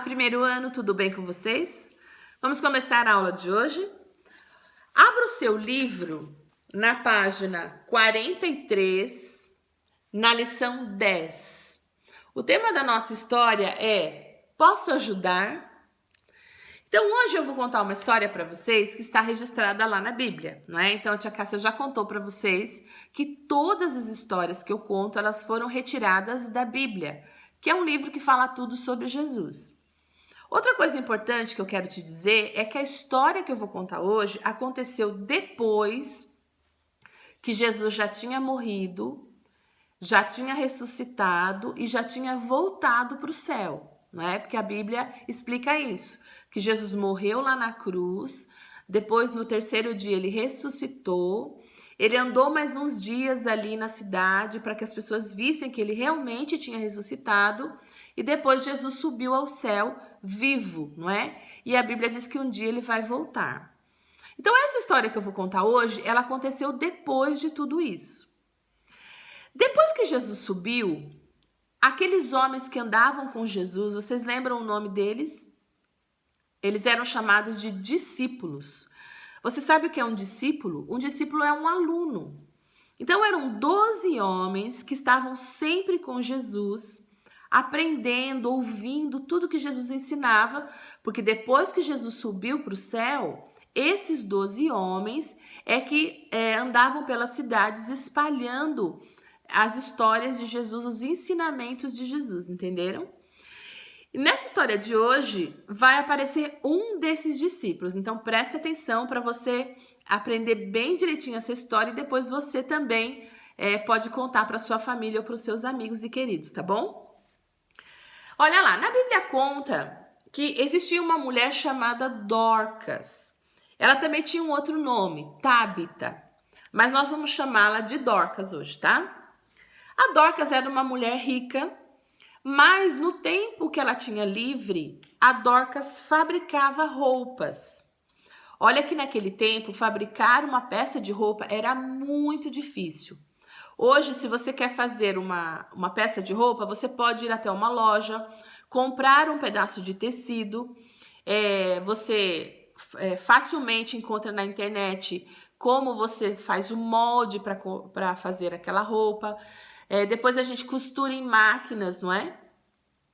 primeiro ano, tudo bem com vocês? Vamos começar a aula de hoje? Abra o seu livro na página 43, na lição 10. O tema da nossa história é Posso ajudar? Então, hoje eu vou contar uma história para vocês que está registrada lá na Bíblia, não é? Então, a tia Cássia já contou para vocês que todas as histórias que eu conto, elas foram retiradas da Bíblia, que é um livro que fala tudo sobre Jesus. Outra coisa importante que eu quero te dizer é que a história que eu vou contar hoje aconteceu depois que Jesus já tinha morrido, já tinha ressuscitado e já tinha voltado para o céu, não é? Porque a Bíblia explica isso, que Jesus morreu lá na cruz, depois no terceiro dia ele ressuscitou, ele andou mais uns dias ali na cidade para que as pessoas vissem que ele realmente tinha ressuscitado e depois Jesus subiu ao céu vivo, não é? E a Bíblia diz que um dia ele vai voltar. Então essa história que eu vou contar hoje, ela aconteceu depois de tudo isso. Depois que Jesus subiu, aqueles homens que andavam com Jesus, vocês lembram o nome deles? Eles eram chamados de discípulos. Você sabe o que é um discípulo? Um discípulo é um aluno. Então eram 12 homens que estavam sempre com Jesus, aprendendo, ouvindo tudo que Jesus ensinava, porque depois que Jesus subiu para o céu, esses 12 homens é que andavam pelas cidades espalhando as histórias de Jesus, os ensinamentos de Jesus, entenderam? E nessa história de hoje vai aparecer um desses discípulos, então preste atenção para você aprender bem direitinho essa história e depois você também pode contar para sua família ou para os seus amigos e queridos, tá bom? Olha lá, na Bíblia conta que existia uma mulher chamada Dorcas. Ela também tinha um outro nome, Tábita, mas nós vamos chamá-la de Dorcas hoje, tá? A Dorcas era uma mulher rica, mas no tempo que ela tinha livre, a Dorcas fabricava roupas. Olha que naquele tempo, fabricar uma peça de roupa era muito difícil. Hoje, se você quer fazer uma peça de roupa, você pode ir até uma loja, comprar um pedaço de tecido, você facilmente encontra na internet como você faz o molde para fazer aquela roupa. Depois a gente costura em máquinas, não é?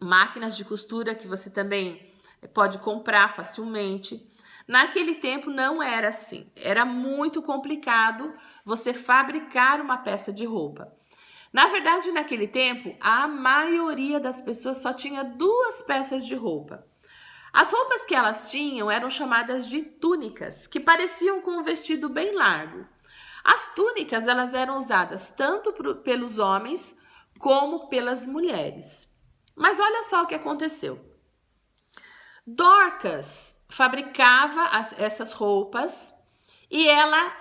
Máquinas de costura que você também pode comprar facilmente. Naquele tempo não era assim, era muito complicado você fabricar uma peça de roupa. Na verdade, naquele tempo, a maioria das pessoas só tinha 2 peças de roupa. As roupas que elas tinham eram chamadas de túnicas, que pareciam com um vestido bem largo. As túnicas elas eram usadas tanto pelos homens como pelas mulheres. Mas olha só o que aconteceu. Dorcas fabricava essas roupas e ela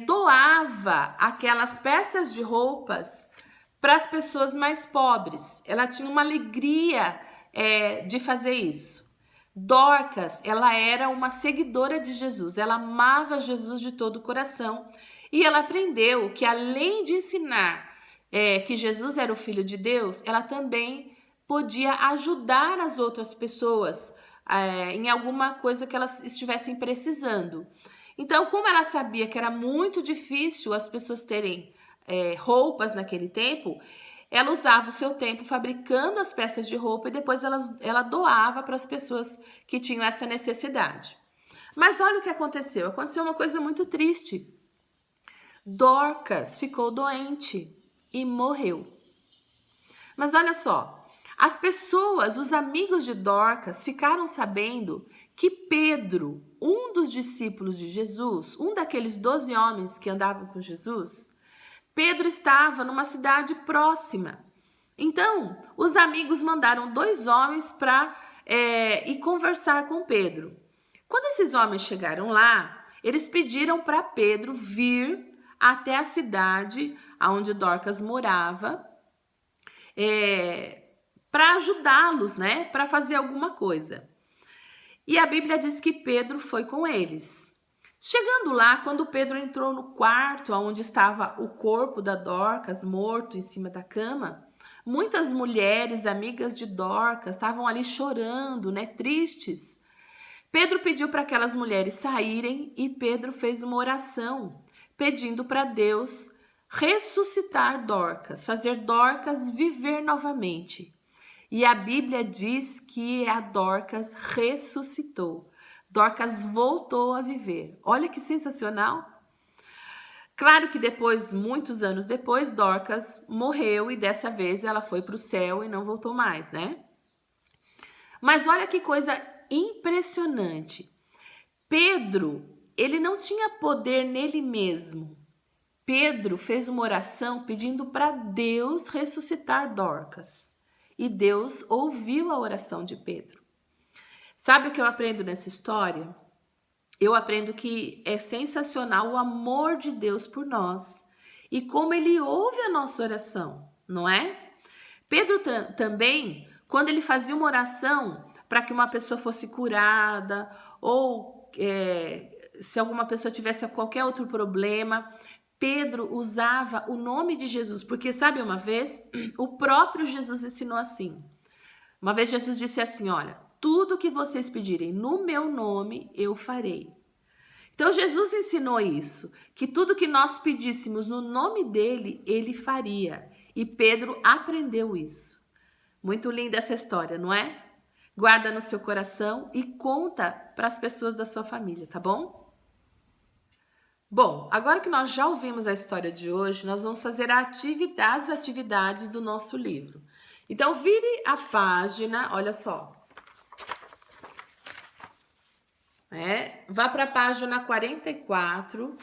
doava aquelas peças de roupas para as pessoas mais pobres. Ela tinha uma alegria de fazer isso. Dorcas, ela era uma seguidora de Jesus, ela amava Jesus de todo o coração e ela aprendeu que além de ensinar que Jesus era o Filho de Deus, ela também podia ajudar as outras pessoas em alguma coisa que elas estivessem precisando. Então, como ela sabia que era muito difícil as pessoas terem roupas naquele tempo, ela usava o seu tempo fabricando as peças de roupa e depois ela doava para as pessoas que tinham essa necessidade. Mas olha o que aconteceu. Aconteceu uma coisa muito triste. Dorcas ficou doente e morreu. Mas olha só, as pessoas, os amigos de Dorcas, ficaram sabendo que Pedro, um dos discípulos de Jesus, um daqueles 12 homens que andavam com Jesus, Pedro estava numa cidade próxima. Então, os amigos mandaram 2 homens para ir conversar com Pedro. Quando esses homens chegaram lá, eles pediram para Pedro vir até a cidade onde Dorcas morava, para ajudá-los, né? Para fazer alguma coisa. E a Bíblia diz que Pedro foi com eles. Chegando lá, quando Pedro entrou no quarto onde estava o corpo da Dorcas morto em cima da cama, Muitas mulheres, amigas de Dorcas, estavam ali chorando, né, tristes. Pedro pediu para aquelas mulheres saírem e Pedro fez uma oração, pedindo para Deus ressuscitar Dorcas, fazer Dorcas viver novamente. E a Bíblia diz que a Dorcas ressuscitou. Dorcas voltou a viver. Olha que sensacional! Claro que depois, muitos anos depois, Dorcas morreu e dessa vez ela foi para o céu e não voltou mais, né? Mas olha que coisa impressionante. Pedro, ele não tinha poder nele mesmo. Pedro fez uma oração pedindo para Deus ressuscitar Dorcas. E Deus ouviu a oração de Pedro. Sabe o que eu aprendo nessa história? Eu aprendo que é sensacional o amor de Deus por nós e como ele ouve a nossa oração, não é? Pedro também, quando ele fazia uma oração para que uma pessoa fosse curada ou se alguma pessoa tivesse qualquer outro problema, Pedro usava o nome de Jesus, porque sabe uma vez, o próprio Jesus ensinou assim. Uma vez Jesus disse assim, olha, tudo que vocês pedirem no meu nome, eu farei. Então Jesus ensinou isso, que tudo que nós pedíssemos no nome dele, ele faria. E Pedro aprendeu isso. Muito linda essa história, não é? Guarda no seu coração e conta para as pessoas da sua família, tá bom? Bom, agora que nós já ouvimos a história de hoje, nós vamos fazer as atividades do nosso livro. Então, vire a página, olha só. Vá para a página 44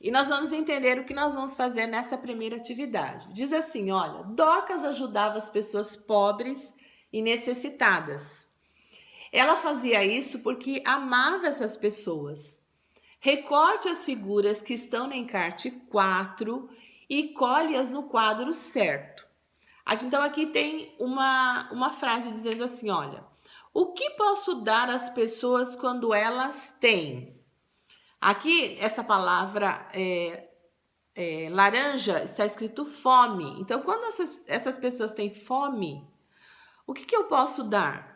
e nós vamos entender o que nós vamos fazer nessa primeira atividade. Diz assim, olha, Dorcas ajudava as pessoas pobres e necessitadas. Ela fazia isso porque amava essas pessoas. Recorte as figuras que estão no encarte 4 e colhe-as no quadro certo. Então, aqui tem uma frase dizendo assim, olha, o que posso dar às pessoas quando elas têm? Aqui, essa palavra laranja está escrito fome. Então, quando essas pessoas têm fome, o que eu posso dar?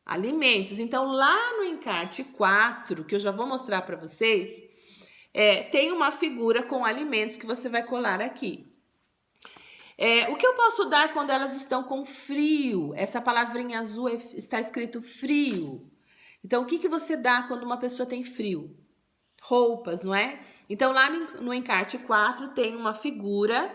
Alimentos. Então, lá no encarte 4, que eu já vou mostrar para vocês, tem uma figura com alimentos que você vai colar aqui. O que eu posso dar quando elas estão com frio? Essa palavrinha azul está escrito frio. Então, o que você dá quando uma pessoa tem frio? Roupas, não é? Então, lá no encarte 4 tem uma figura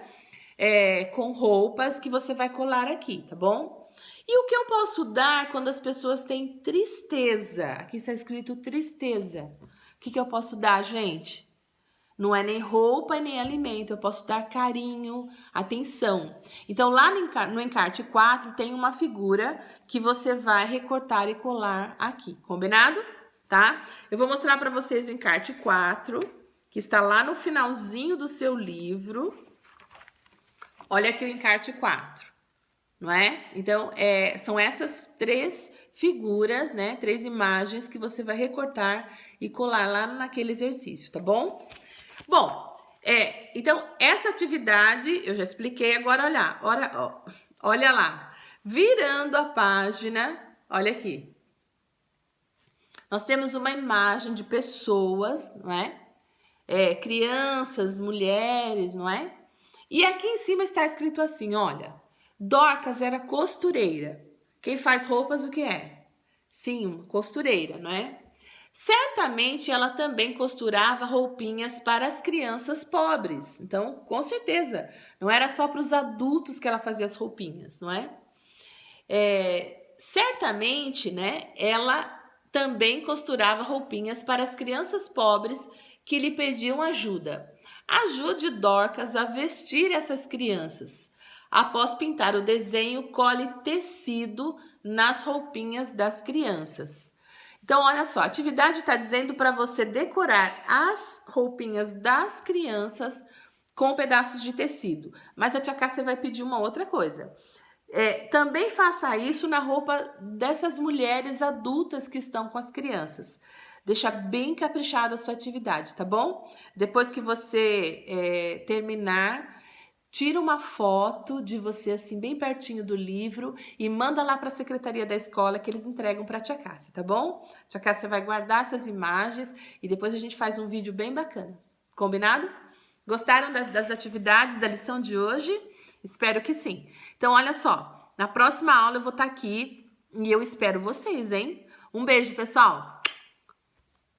com roupas que você vai colar aqui, tá bom? E o que eu posso dar quando as pessoas têm tristeza? Aqui está escrito tristeza. O que eu posso dar, gente? Não é nem roupa e nem alimento. Eu posso dar carinho, atenção. Então, lá no encarte 4 tem uma figura que você vai recortar e colar aqui. Combinado? Tá? Eu vou mostrar para vocês o encarte 4, que está lá no finalzinho do seu livro. Olha aqui o encarte 4. Não é? Então, são essas 3 figuras, né? 3 imagens que você vai recortar e colar lá naquele exercício, tá bom? Bom, então, essa atividade eu já expliquei. Agora, olha lá. Virando a página, olha aqui. Nós temos uma imagem de pessoas, não é? Crianças, mulheres, não é? E aqui em cima está escrito assim, olha. Dorcas era costureira. Quem faz roupas o que é? Sim, uma costureira, não é? Certamente ela também costurava roupinhas para as crianças pobres. Então, com certeza, não era só para os adultos que ela fazia as roupinhas, não é? Certamente, né, ela também costurava roupinhas para as crianças pobres que lhe pediam ajuda. Ajude Dorcas a vestir essas crianças. Após pintar o desenho, cole tecido nas roupinhas das crianças. Então, olha só, a atividade está dizendo para você decorar as roupinhas das crianças com pedaços de tecido. Mas a tia Cássia vai pedir uma outra coisa. Também faça isso na roupa dessas mulheres adultas que estão com as crianças. Deixa bem caprichada a sua atividade, tá bom? Depois que você terminar, tira uma foto de você assim bem pertinho do livro e manda lá para a secretaria da escola que eles entregam para a tia Cássia, tá bom? Tia Cássia vai guardar essas imagens e depois a gente faz um vídeo bem bacana. Combinado? Gostaram das atividades da lição de hoje? Espero que sim. Então, olha só, na próxima aula eu vou estar aqui e eu espero vocês, hein? Um beijo, pessoal!